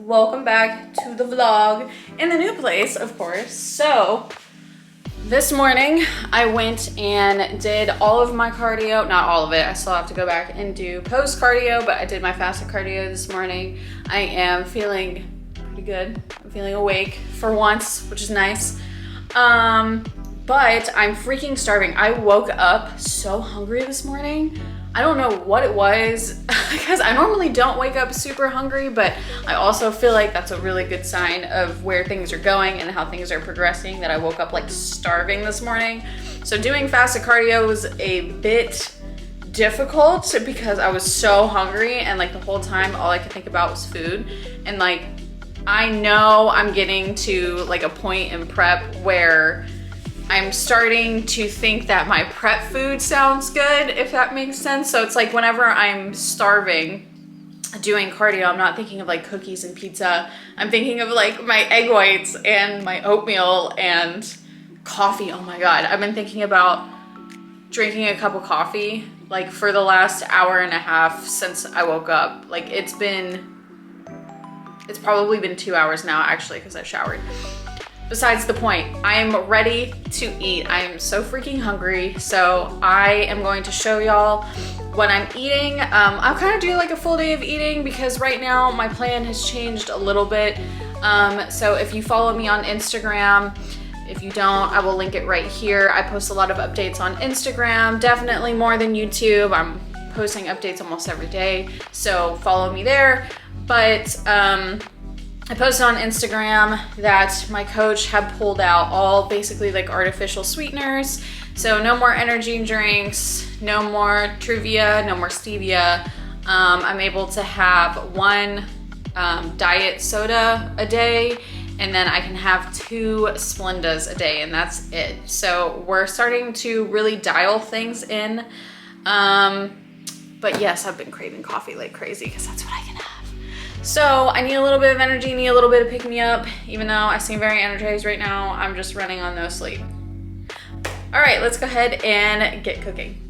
welcome back to the vlog in the new place, of course. So this morning I went and did all of my cardio, not all of it, I still have to go back and do post cardio, but I did my fasted cardio this morning. I am feeling pretty good. I'm feeling awake for once, which is nice. But I'm freaking starving. I woke up so hungry this morning. I don't know what it was because I normally don't wake up super hungry, but I also feel like that's a really good sign of where things are going and how things are progressing, that I woke up like starving this morning. So doing fasted cardio was a bit difficult because I was so hungry, and like the whole time all I could think about was food. And like, I know I'm getting to like a point in prep where I'm starting to think that my prep food sounds good, if that makes sense. So it's like whenever I'm starving doing cardio, I'm not thinking of like cookies and pizza. I'm thinking of like my egg whites and my oatmeal and coffee. Oh my God. I've been thinking about drinking a cup of coffee like for the last hour and a half since I woke up. Like it's probably been 2 hours now actually, because I showered. Besides the point, I'm ready to eat. I am so freaking hungry. So I am going to show y'all what I'm eating. I'll kind of do like a full day of eating because right now my plan has changed a little bit. So if you follow me on Instagram, if you don't, I will link it right here. I post a lot of updates on Instagram, definitely more than YouTube. I'm posting updates almost every day, so follow me there. But I posted on Instagram that my coach had pulled out all basically like artificial sweeteners. So no more energy drinks, no more Truvia, no more stevia. I'm able to have one diet soda a day, and then I can have 2 Splendas a day, and that's it. So we're starting to really dial things in. But yes, I've been craving coffee like crazy because that's what I can have. So I need a little bit of energy, need a little bit of pick me up. Even though I seem very energized right now, I'm just running on no sleep. All right, let's go ahead and get cooking.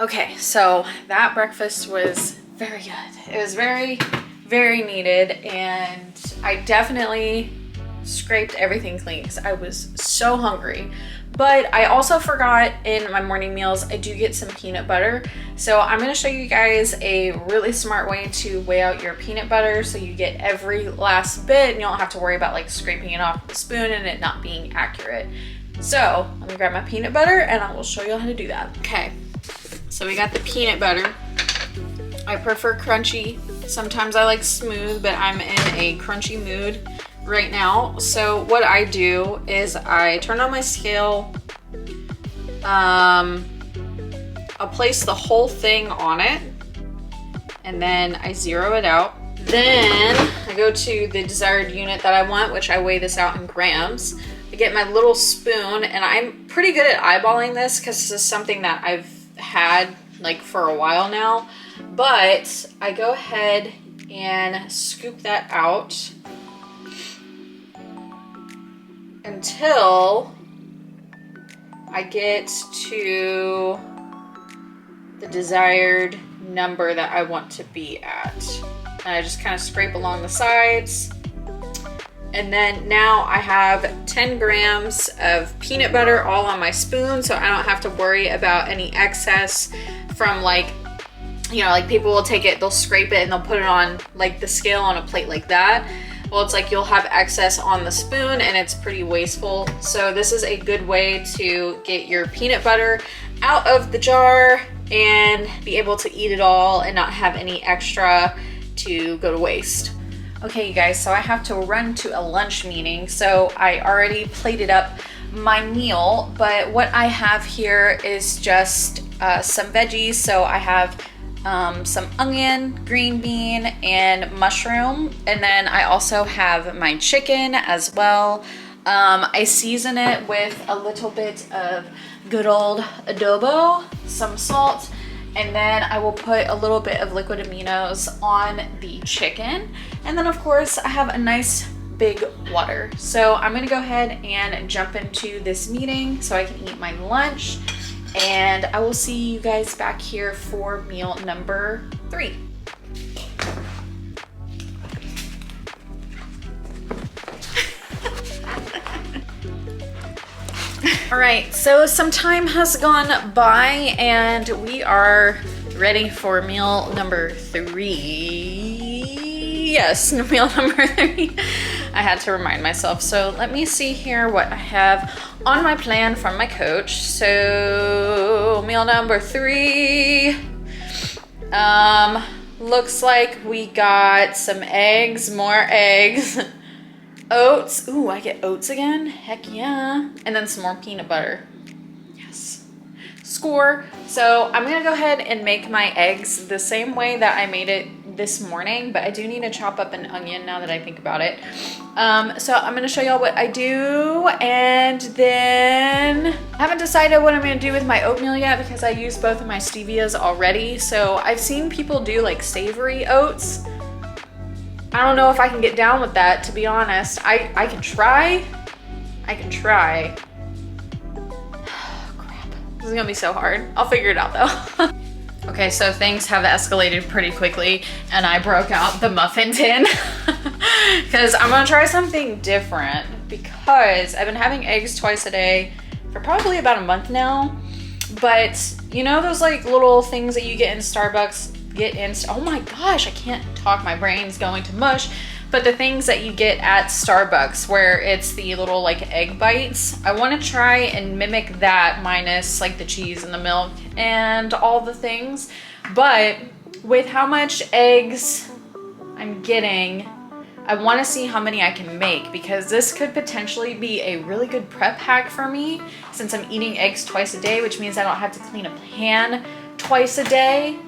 Okay, so that breakfast was very good. It was very, very needed, and I definitely scraped everything clean because I was so hungry. But I also forgot in my morning meals, I do get some peanut butter. So I'm gonna show you guys a really smart way to weigh out your peanut butter so you get every last bit and you don't have to worry about like scraping it off the spoon and it not being accurate. So let me grab my peanut butter and I will show you how to do that. Okay, so we got the peanut butter. I prefer crunchy. Sometimes I like smooth, but I'm in a crunchy mood right now. So what I do is I turn on my scale. I'll place the whole thing on it and then I zero it out. Then I go to the desired unit that I want, which I weigh this out in grams. I get my little spoon, and I'm pretty good at eyeballing this because this is something that I've had like for a while now. But I go ahead and scoop that out until I get to the desired number that I want to be at. And I just kind of scrape along the sides. And then now I have 10 grams of peanut butter all on my spoon, so I don't have to worry about any excess from like, you know, like people will take it, they'll scrape it and they'll put it on like the scale on a plate like that. Well, it's like you'll have excess on the spoon and it's pretty wasteful. So this is a good way to get your peanut butter out of the jar and be able to eat it all and not have any extra to go to waste. Okay, you guys, so I have to run to a lunch meeting. So I already plated up my meal, but what I have here is just some veggies. So I have some onion, green bean, and mushroom. And then I also have my chicken as well. I season it with a little bit of good old adobo, some salt, and then I will put a little bit of liquid aminos on the chicken. And then of course I have a nice big water. So I'm gonna go ahead and jump into this meeting so I can eat my lunch. And I will see you guys back here for meal number 3. All right, so some time has gone by and we are ready for meal number 3. Yes, meal number 3. I had to remind myself. So let me see here what I have on my plan from my coach. So meal number 3. Looks like we got some eggs, more eggs, oats. Ooh, I get oats again. Heck yeah. And then some more peanut butter. Yes. Score. So I'm gonna go ahead and make my eggs the same way that I made it this morning, but I do need to chop up an onion now that I think about it. So I'm gonna show y'all what I do, and then I haven't decided what I'm gonna do with my oatmeal yet because I used both of my stevias already. So I've seen people do like savory oats. I don't know if I can get down with that, to be honest. I can try. Oh, crap. This is gonna be so hard. I'll figure it out though. Okay, so things have escalated pretty quickly and I broke out the muffin tin because I'm gonna try something different because I've been having eggs twice a day for probably about a month now. But you know those like little things that you get in Starbucks, oh my gosh, I can't talk, my brain's going to mush. But the things that you get at Starbucks where it's the little like egg bites, I want to try and mimic that minus like the cheese and the milk and all the things. But with how much eggs I'm getting, I want to see how many I can make because this could potentially be a really good prep hack for me since I'm eating eggs twice a day, which means I don't have to clean a pan twice a day.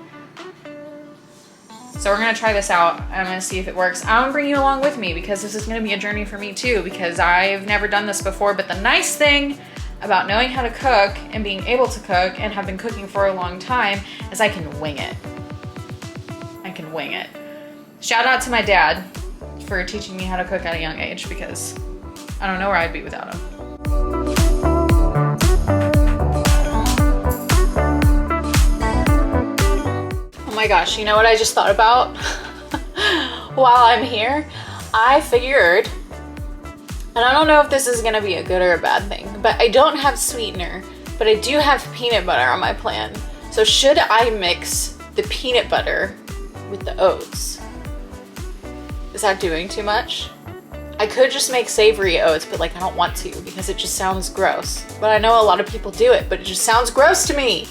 So we're gonna try this out and I'm gonna see if it works. I'm gonna bring you along with me because this is gonna be a journey for me too because I've never done this before. But the nice thing about knowing how to cook and being able to cook and have been cooking for a long time is I can wing it. I can wing it. Shout out to my dad for teaching me how to cook at a young age because I don't know where I'd be without him. my gosh, you know what I just thought about? While I'm here, I figured, and I don't know if this is gonna be a good or a bad thing, but I don't have sweetener, but I do have peanut butter on my plan. So should I mix the peanut butter with the oats? Is that doing too much? I could just make savory oats, but like I don't want to because it just sounds gross. But I know a lot of people do it, but it just sounds gross to me.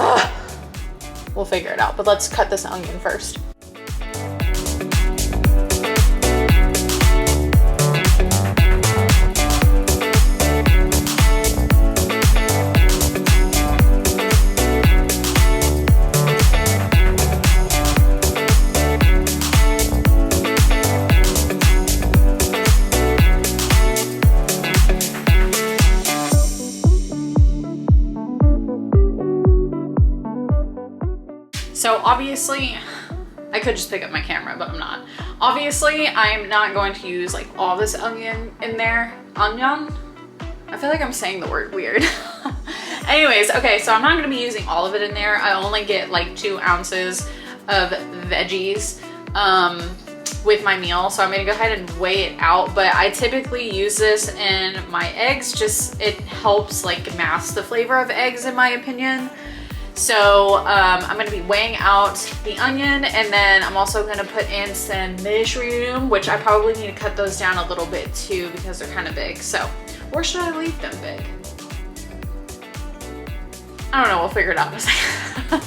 Ugh. We'll figure it out, but let's cut this onion first. So obviously, I could just pick up my camera, but I'm not. Obviously, I'm not going to use like all this onion in there. Onion? I feel like I'm saying the word weird. Anyways, okay, so I'm not gonna be using all of it in there. I only get like 2 ounces of veggies with my meal. So I'm gonna go ahead and weigh it out, but I typically use this in my eggs. Just, it helps like mask the flavor of eggs in my opinion. So I'm gonna be weighing out the onion, and then I'm also gonna put in some mushroom, which I probably need to cut those down a little bit too because they're kind of big. So, or should I leave them big? I don't know, we'll figure it out in a second.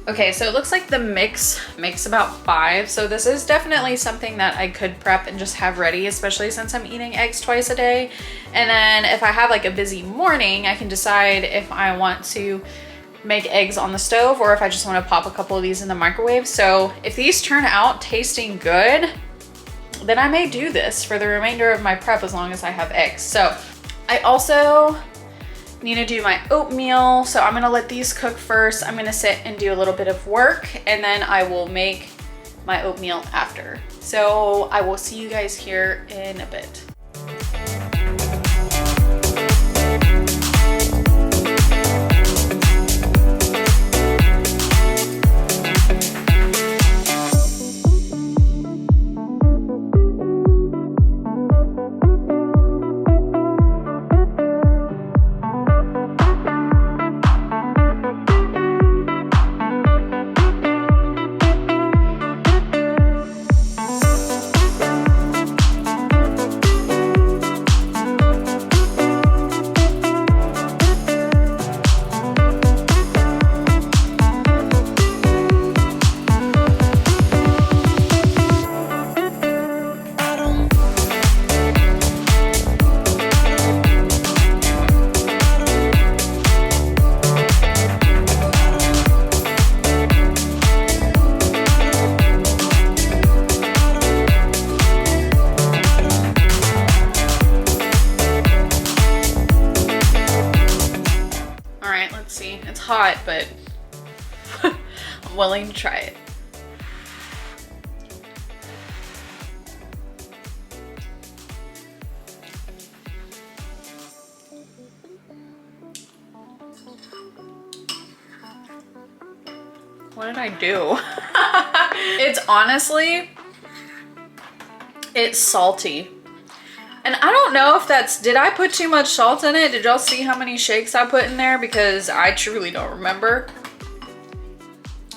Okay, so it looks like the mix makes about 5. So this is definitely something that I could prep and just have ready, especially since I'm eating eggs twice a day. And then if I have like a busy morning, I can decide if I want to make eggs on the stove or if I just want to pop a couple of these in the microwave. So if these turn out tasting good, then I may do this for the remainder of my prep as long as I have eggs. So I also need to do my oatmeal. So I'm gonna let these cook first. I'm gonna sit and do a little bit of work, and then I will make my oatmeal after. So I will see you guys here in a bit. Hot, but I'm willing to try it. What did I do? It's honestly It's salty. And I don't know if that's, did I put too much salt in it? Did y'all see how many shakes I put in there? Because I truly don't remember.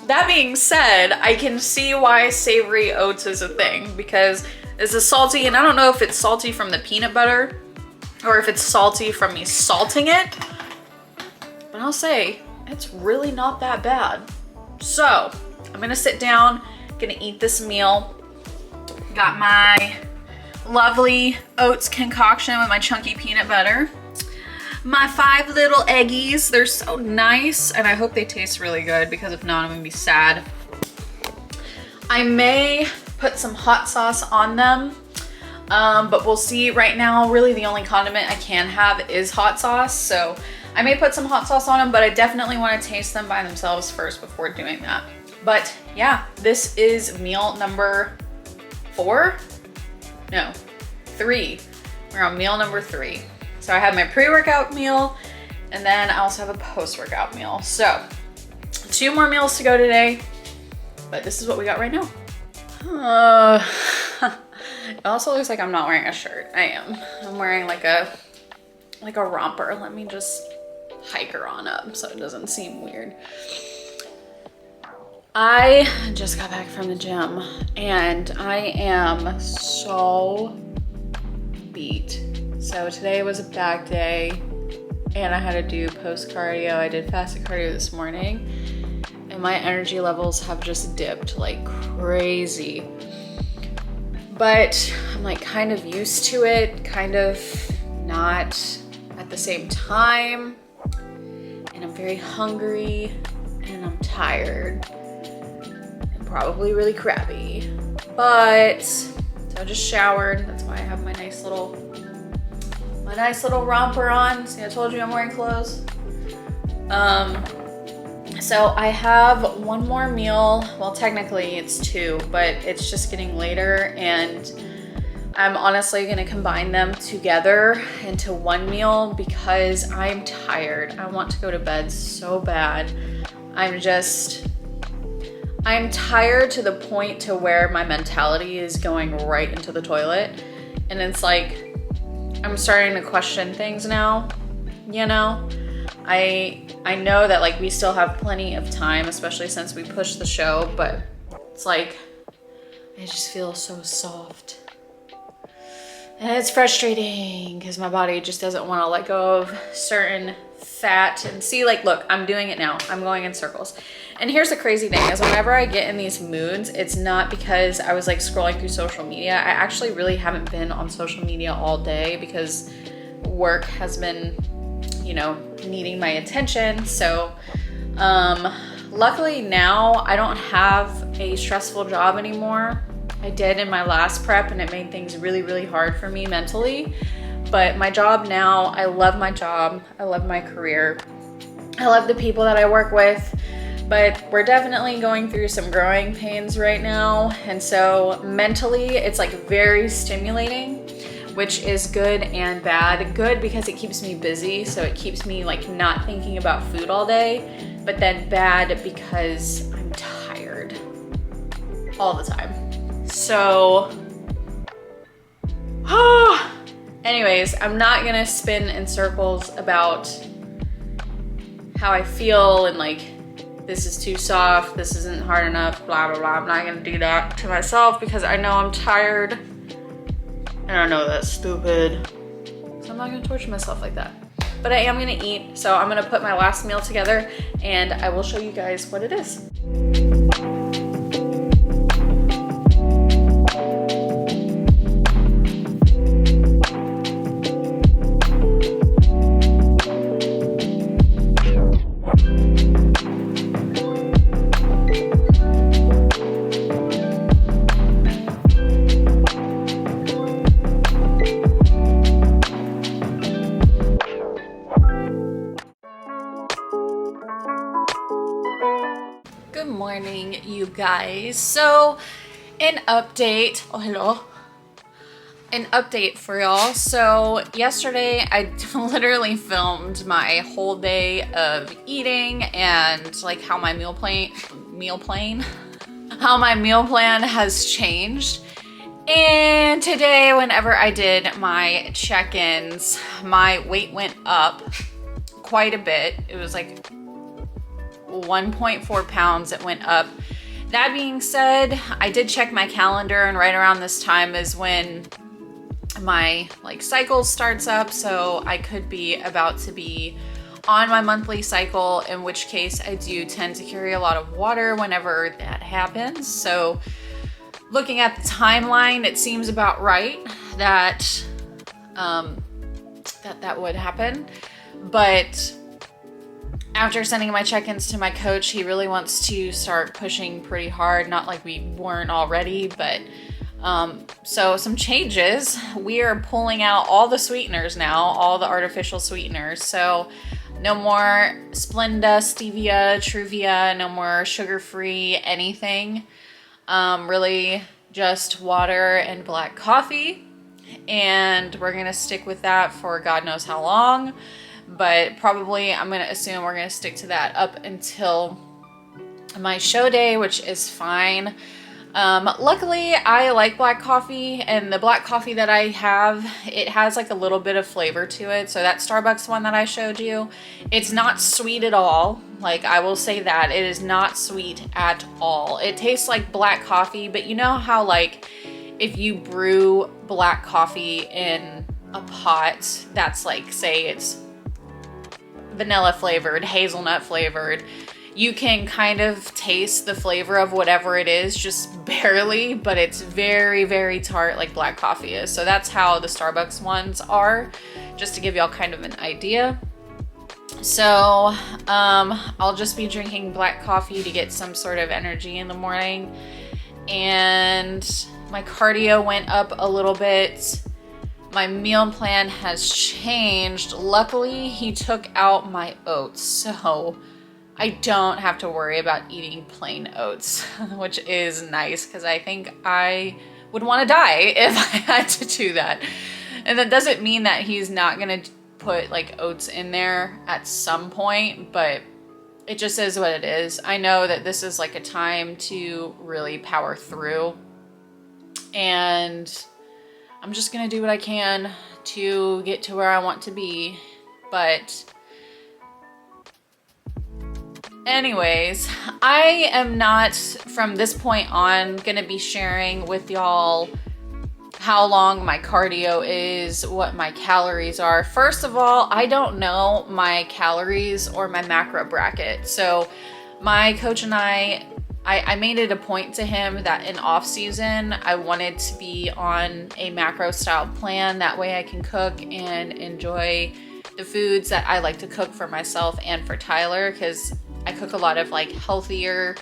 That being said, I can see why savory oats is a thing, because this is salty, and I don't know if it's salty from the peanut butter or if it's salty from me salting it, but I'll say it's really not that bad. So I'm gonna sit down, gonna eat this meal. Got my lovely oats concoction with my chunky peanut butter. My 5 little eggies, they're so nice, and I hope they taste really good, because if not, I'm gonna be sad. I may put some hot sauce on them, but we'll see. Right now, really the only condiment I can have is hot sauce, so I may put some hot sauce on them, but I definitely want to taste them by themselves first before doing that. But yeah, this is meal number 4? No, 3. We're on meal number 3. So I had my pre-workout meal, and then I also have a post-workout meal. So 2 more meals to go today, but this is what we got right now. It also looks like I'm not wearing a shirt. I am. I'm wearing like a romper. Let me just hike her on up so it doesn't seem weird. I just got back from the gym and I am so beat. So today was a back day and I had to do post cardio. I did fasted cardio this morning and my energy levels have just dipped like crazy. But I'm like kind of used to it, kind of not at the same time. And I'm very hungry and I'm tired. Probably really crappy, but so I just showered. That's why I have my nice little romper on. See, I told you I'm wearing clothes. So I have 1 more meal. Well, technically it's 2, but it's just getting later, and I'm honestly gonna combine them together into 1 meal because I'm tired. I want to go to bed so bad. I'm tired to the point to where my mentality is going right into the toilet. And it's like, I'm starting to question things now, you know? I know that like we still have plenty of time, especially since we pushed the show, but it's like, I just feel so soft. And it's frustrating because my body just doesn't want to let go of certain fat. And see, like, look, I'm doing it now. I'm going in circles. And here's the crazy thing is whenever I get in these moods, it's not because I was like scrolling through social media. I actually really haven't been on social media all day because work has been, you know, needing my attention. So luckily now I don't have a stressful job anymore. I did in my last prep and it made things really, really hard for me mentally. But my job now, I love my job. I love my career. I love the people that I work with. But we're definitely going through some growing pains right now. And so mentally, it's like very stimulating, which is good and bad. Good because it keeps me busy, so it keeps me like not thinking about food all day. But then bad because I'm tired all the time. So, anyways, I'm not gonna spin in circles about how I feel and like, this is too soft, this isn't hard enough, blah, blah, blah. I'm not gonna do that to myself because I know I'm tired and I know that's stupid. So I'm not gonna torture myself like that. But I am gonna eat, so I'm gonna put my last meal together and I will show you guys what it is. Good morning, you guys. So, an update. Oh, hello. An update for y'all. So, yesterday I literally filmed my whole day of eating and like how my meal plan has changed. And today, whenever I did my check-ins, my weight went up quite a bit. It was like 1.4 pounds it went up. That being said, I did check my calendar, and right around this time is when my cycle starts up, so I could be about to be on my monthly cycle, in which case I do tend to carry a lot of water whenever that happens. So looking at the timeline, it seems about right that that would happen. But after sending my check-ins to my coach, he really wants to start pushing pretty hard. Not like we weren't already, but so some changes. We are pulling out all the sweeteners now, all the artificial sweeteners. So no more Splenda, stevia, Truvia, no more sugar-free anything. Really just water and black coffee. And we're gonna stick with that for God knows how long. But probably I'm gonna assume we're gonna stick to that up until my show day, which is fine. Luckily, I like black coffee, and the black coffee that I have, it has like a little bit of flavor to it. So that Starbucks one that I showed you, it's not sweet at all. Like, I will say that it is not sweet at all. It tastes like black coffee, but you know how like if you brew black coffee in a pot that's like, say it's vanilla flavored, hazelnut flavored, you can kind of taste the flavor of whatever it is, just barely, but it's very, very tart like black coffee is. So that's how the Starbucks ones are, just to give y'all kind of an idea. So I'll just be drinking black coffee to get some sort of energy in the morning. And my cardio went up a little bit. My meal plan has changed. Luckily, he took out my oats, so I don't have to worry about eating plain oats, which is nice because I think I would want to die if I had to do that. And that doesn't mean that he's not going to put like oats in there at some point, but it just is what it is. I know that this is like a time to really power through, and I'm just going to do what I can to get to where I want to be. But anyways, I am not, from this point on, gonna be sharing with y'all how long my cardio is, what my calories are. First of all, I don't know my calories or my macro bracket. So my coach and I made it a point to him that in off season, I wanted to be on a macro style plan. That way I can cook and enjoy the foods that I like to cook for myself and for Tyler, because I cook a lot of like healthier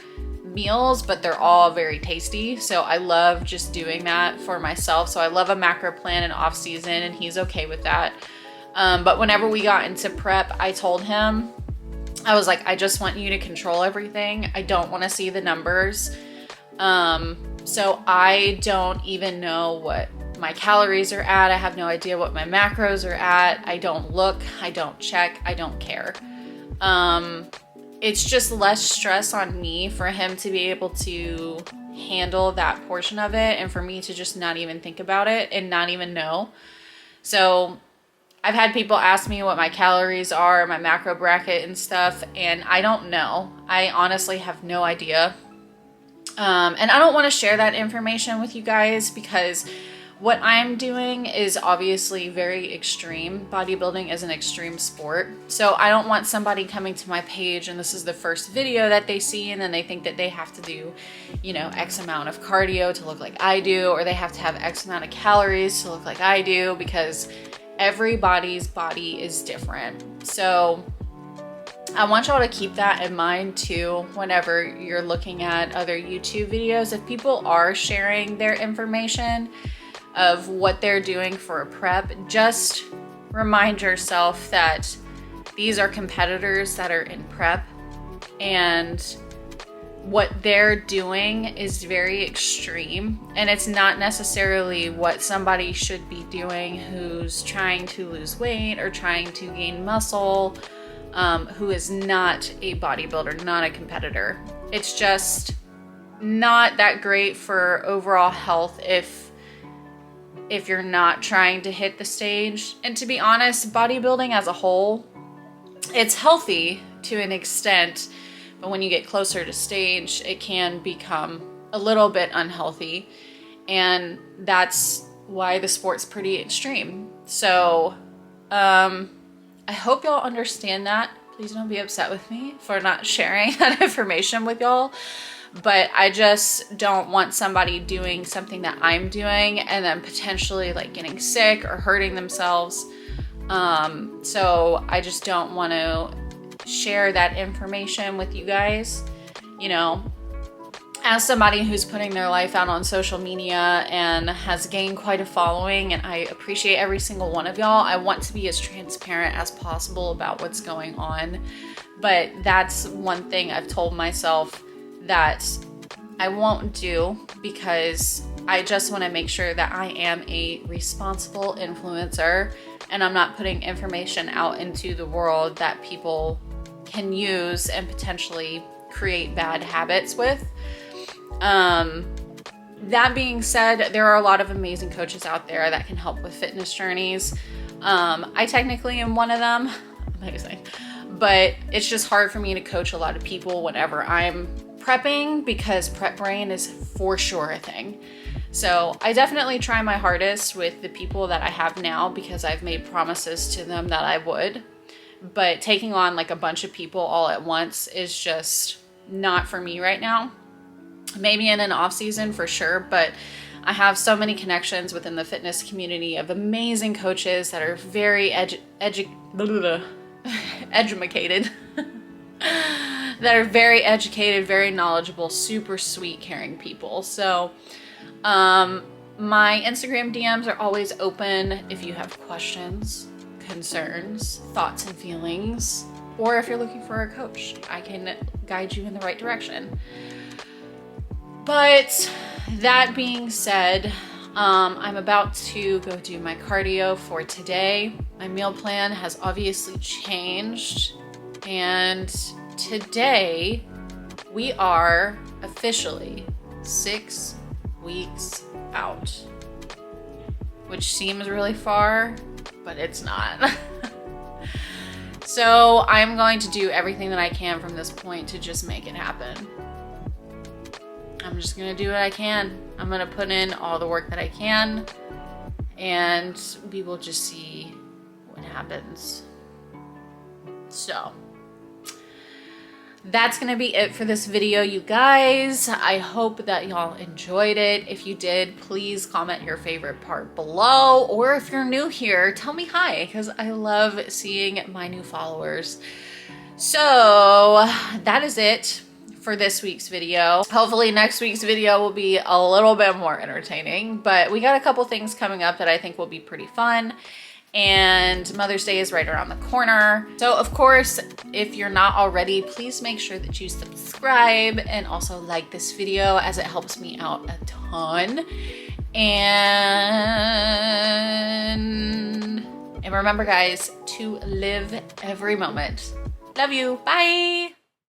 meals, but they're all very tasty. So I love just doing that for myself. So I love a macro plan in off season, and he's okay with that. But whenever we got into prep, I told him, I was like, I just want you to control everything. I don't want to see the numbers. So I don't even know what my calories are at. I have no idea what my macros are at. I don't look, I don't check, I don't care. It's just less stress on me for him to be able to handle that portion of it, and for me to just not even think about it and not even know. So I've had people ask me what my calories are, my macro bracket and stuff, and I don't know. I honestly have no idea. And I don't want to share that information with you guys because what I'm doing is obviously very extreme. Bodybuilding is an extreme sport. So I don't want somebody coming to my page and this is the first video that they see, and then they think that they have to do, you know, X amount of cardio to look like I do, or they have to have X amount of calories to look like I do, because everybody's body is different. So I want y'all to keep that in mind too whenever you're looking at other YouTube videos. If people are sharing their information of what they're doing for a prep, just remind yourself that these are competitors that are in prep, and what they're doing is very extreme, and it's not necessarily what somebody should be doing who's trying to lose weight or trying to gain muscle, who is not a bodybuilder, not a competitor. It's just not that great for overall health if if you're not trying to hit the stage. And to be honest, bodybuilding as a whole, it's healthy to an extent, but when you get closer to stage, it can become a little bit unhealthy. And that's why the sport's pretty extreme. So I hope y'all understand that. Please don't be upset with me for not sharing that information with y'all. But I just don't want somebody doing something that I'm doing and then potentially like getting sick or hurting themselves. So I just don't want to share that information with you guys. You know, as somebody who's putting their life out on social media and has gained quite a following, and I appreciate every single one of y'all, I want to be as transparent as possible about what's going on. But that's one thing I've told myself that I won't do, because I just want to make sure that I am a responsible influencer and I'm not putting information out into the world that people can use and potentially create bad habits with. That being said, there are a lot of amazing coaches out there that can help with fitness journeys. I technically am one of them, but it's just hard for me to coach a lot of people whenever I'm prepping, because prep brain is for sure a thing. So I definitely try my hardest with the people that I have now, because I've made promises to them that I would. But taking on like a bunch of people all at once is just not for me right now. Maybe in an off season for sure, but I have so many connections within the fitness community of amazing coaches that are very educated, that are very educated, very knowledgeable, super sweet, caring people. So my Instagram DMs are always open if you have questions, concerns, thoughts and feelings, or if you're looking for a coach, I can guide you in the right direction. But that being said, I'm about to go do my cardio for today. My meal plan has obviously changed, and today we are officially 6 weeks out, which seems really far, but it's not. So I'm going to do everything that I can from this point to just make it happen. I'm just gonna do what I can. I'm gonna put in all the work that I can, and we will just see what happens. So that's gonna be it for this video, you guys. I hope that y'all enjoyed it. If you did, please comment your favorite part below, or if you're new here, tell me hi, because I love seeing my new followers. So that is it for this week's video. Hopefully next week's video will be a little bit more entertaining, but we got a couple things coming up that I think will be pretty fun. And Mother's Day is right around the corner. So of course, if you're not already, please make sure that you subscribe and also like this video, as it helps me out a ton. And remember guys, to live every moment. Love you, bye.